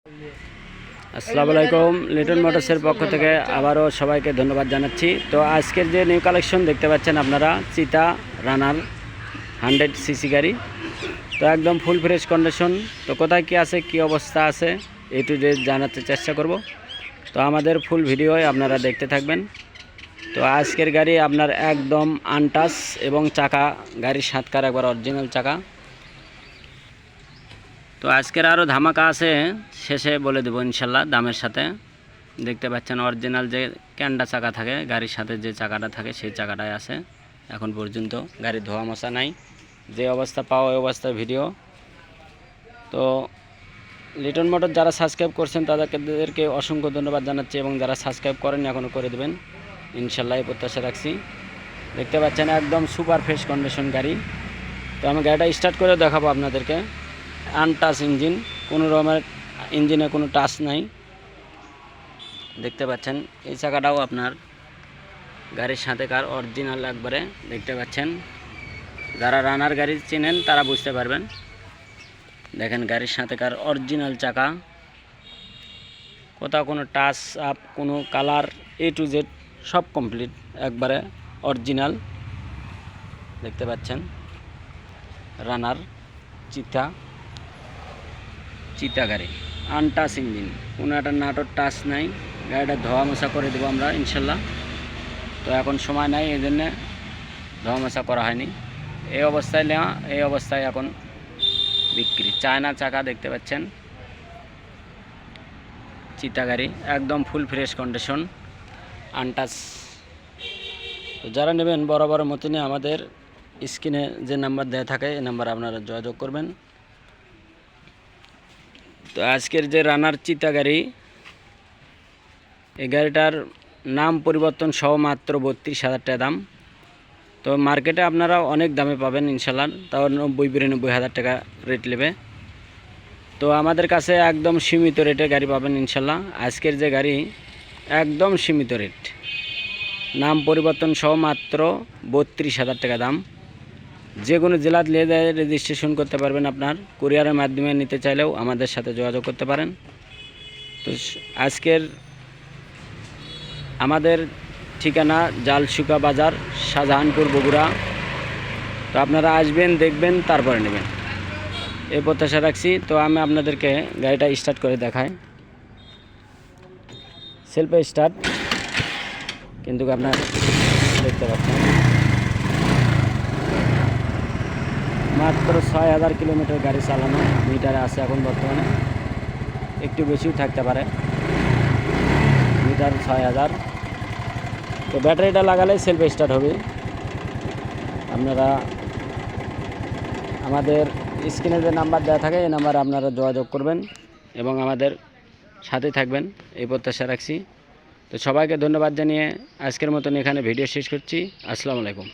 আসসালামু আলাইকুম, লিটন মোটরসের পক্ষ থেকে আবারও সবাইকে ধন্যবাদ জানাচ্ছি। তো আজকের যে নিউ কালেকশন দেখতে পাচ্ছেন আপনারা, চিতা রানার 100 সিসি গাড়ি। তো একদম ফুল ফ্রেশ কন্ডিশন। তো কোথায় কি আছে, কি অবস্থা আছে, এ টু জেড জানাতে চেষ্টা করব। তো আমাদের ফুল ভিডিওয় আপনারা দেখতে থাকবেন। তো আজকের গাড়ি আপনার একদম আনটাচ এবং চাকা গাড়ির সাতকার একবার অরিজিনাল চাকা। তো আজকের আরও ধামাকা আছে, শেষে বলে দেবো ইনশাল্লাহ দামের সাথে। দেখতে পাচ্ছেন অরিজিনাল যে ক্যান্ডা চাকা থাকে গাড়ির সাথে, যে চাকাটা থাকে সেই চাকাটাই আছে। এখন পর্যন্ত গাড়ি ধোয়া মশা নাই, যে অবস্থা পাওয়া ওই অবস্থার ভিডিও। তো লিটন মোটর যারা সাবস্ক্রাইব করছেন তাদেরকে অসংখ্য ধন্যবাদ জানাচ্ছি, এবং যারা সাবস্ক্রাইব করেন এখনও করে দেবেন ইনশাল্লাহ, এই প্রত্যাশা রাখছি। দেখতে পাচ্ছেন একদম সুপার ফ্রেশ কন্ডিশন গাড়ি। তো আমি গাড়িটা স্টার্ট করে দেখাবো আপনাদেরকে। আনটাচ ইঞ্জিন, কোনো রকমের ইঞ্জিনে কোনো টাচ নাই। দেখতে পাচ্ছেন এই চাকাটাও আপনার গাড়ির সাথে কার অরিজিনাল একবারে। দেখতে পাচ্ছেন যারা রানার গাড়ি চেনেন তারা বুঝতে পারবেন। দেখেন গাড়ির সাথে কার অরিজিনাল চাকা, কোথাও কোনো টাচ আপ, কোনো কালার, এ টু জেড সব কমপ্লিট একবারে অরিজিনাল। দেখতে পাচ্ছেন রানার চিতা গাড়ি, আনটাচ ইঞ্জিন, কোনো একটা নাটোর টাচ নাই। গাড়িটা ধোয়া মোছা করে দেবো আমরা ইনশাল্লাহ। তো এখন সময় নাই, এই জন্যে ধোয়া মোছা করা হয়নি। এই অবস্থায় নেওয়া, এই অবস্থায় এখন বিক্রি। চায়না চাকা দেখতে পাচ্ছেন, চিতা গাড়ি একদম ফুল ফ্রেশ কন্ডিশন, আনটাচ। তো যারা নেবেন বড় বড় মতনে আমাদের স্ক্রিনে যে নাম্বার দেওয়া থাকে এই নাম্বার আপনারা যোগাযোগ করবেন। তো আজকের যে রানার চিতা গাড়ি, এই গাড়িটার নাম পরিবর্তন সহ মাত্র 32,000 টাকা দাম। তো মার্কেটে আপনারা অনেক দামে পাবেন ইনশাল্লাহ, তাও 90-92,000 টাকা রেট নেবে। তো আমাদের কাছে একদম সীমিত রেটে গাড়ি পাবেন ইনশাল্লাহ। আজকের যে গাড়ি একদম সীমিত রেট, নাম পরিবর্তন সহ মাত্র 32,000 টাকা দাম। যে কোনো জেলা নিয়ে রেজিস্ট্রেশন করতে পারবেন। আপনার কুরিয়ারের মাধ্যমে নিতে চাইলেও আমাদের সাথে যোগাযোগ করতে পারেন। তো আজকের আমাদের ঠিকানা জালসুকা বাজার, শাহজাহানপুর, বগুড়া। তো আপনারা আসবেন, দেখবেন, তারপরে নেবেন, এই প্রত্যাশা রাখছি। তো আমি আপনাদেরকে গাড়িটা স্টার্ট করে দেখাই। সেলফে স্টার্ট, কিন্তু আপনার দেখতে পাচ্ছেন মাত্র 6,000 কিলোমিটার গাড়ি চালানো মিটারে আছে এখন বর্তমানে, একটু বেশিও থাকতে পারে, মিটার 6,000। তো ব্যাটারিটা লাগালে সেলফ স্টার্ট হবে। আপনারা আমাদের স্ক্রিনে যে নাম্বার দেওয়া থাকে এই নাম্বারে আপনারা যোগাযোগ করবেন এবং আমাদের সাথে থাকবেন, এই প্রত্যাশা রাখছি। তো সবাইকে ধন্যবাদ জানিয়ে আজকের মতন এখানে ভিডিও শেষ করছি। আসসালামু আলাইকুম।